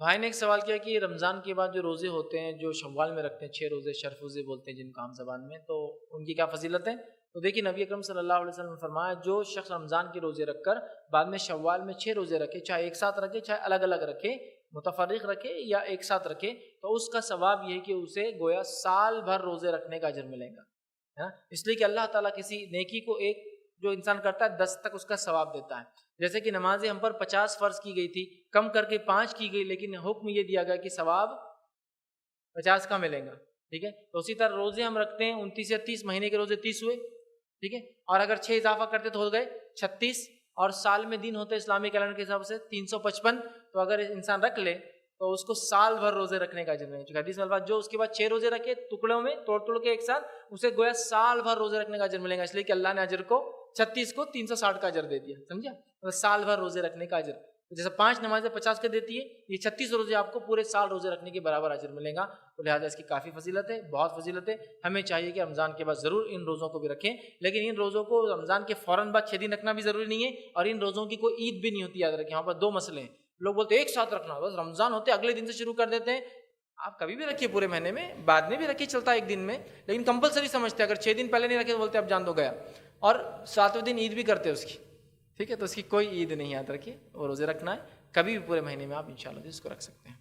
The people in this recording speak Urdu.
بھائی نے ایک سوال کیا کہ رمضان کے بعد جو روزے ہوتے ہیں جو شوال میں رکھتے ہیں 6 روزے شرفوزے بولتے ہیں جن کو عام زبان میں، تو ان کی کیا فضیلت ہے؟ تو دیکھیے نبی اکرم صلی اللہ علیہ وسلم نے فرمایا جو شخص رمضان کے روزے رکھ کر بعد میں شوال میں 6 روزے رکھے، چاہے ایک ساتھ رکھے چاہے الگ الگ رکھے، متفرق رکھے یا ایک ساتھ رکھے، تو اس کا ثواب یہ ہے کہ اسے گویا سال بھر روزے رکھنے کا اجر ملے گا. اس لیے کہ اللہ تعالیٰ کسی نیکی کو ایک جو انسان کرتا ہے 10 تک اس کا ثواب دیتا ہے. جیسے کہ نمازیں ہم پر 50 فرض کی گئی تھی، کم کر کے 5 کی گئی، لیکن حکم یہ دیا گیا کہ ثواب 50 کا ملے گا. ٹھیک ہے، تو اسی طرح روزے ہم رکھتے ہیں 29 یا 30، مہینے کے روزے 30 ہوئے. ٹھیک ہے، اور اگر 6 اضافہ کرتے تو ہو گئے 36، اور سال میں دن ہوتے اسلامی کیلنڈر کے حساب سے 355. تو اگر انسان رکھ لے تو اس کو سال بھر روزے رکھنے کا اجر ملے گا. حدیث میں الفاظ جو اس کے بعد 6 روزے رکھے ٹکڑوں میں توڑ کے ایک ساتھ، اسے گویا سال بھر روزے رکھنے کا اجر ملے گا. اس لیے کہ اللہ نے اجر کو 36 کو 360 کا اجر دے دیا. سمجھا؟ سال بھر روزے رکھنے کا اجر، جیسے 5 نمازیں 50 کے دیتی ہے، یہ 36 روزے آپ کو پورے سال روزے رکھنے کے برابر اجر ملے گا. تو لہٰذا اس کی کافی فضیلت ہے، بہت فضیلت ہے. ہمیں چاہیے کہ رمضان کے بعد ضرور ان روزوں کو بھی رکھیں، لیکن ان روزوں کو رمضان کے فوراً بعد 6 دن رکھنا بھی ضروری نہیں ہے، اور ان روزوں کی کوئی عید بھی نہیں ہوتی. یاد رکھیں، یہاں پر 2 مسئلے ہیں. لوگ بولتے ہیں ایک ساتھ رکھنا، بس رمضان ہوتے اگلے دن سے شروع کر دیتے ہیں. آپ کبھی بھی رکھیے پورے مہینے میں، بعد میں بھی رکھیے، چلتا ہے ایک دن میں، لیکن کمپلسری سمجھتے ہیں. اگر 6 دن پہلے نہیں رکھے تو بولتے اب جان دو گیا، اور 7ویں دن عید بھی کرتے ہیں اس کی. ٹھیک ہے، تو اس کی کوئی عید نہیں. یاد رکھیے، وہ روزے رکھنا ہے کبھی بھی پورے مہینے میں، آپ انشاءاللہ اس کو رکھ سکتے ہیں.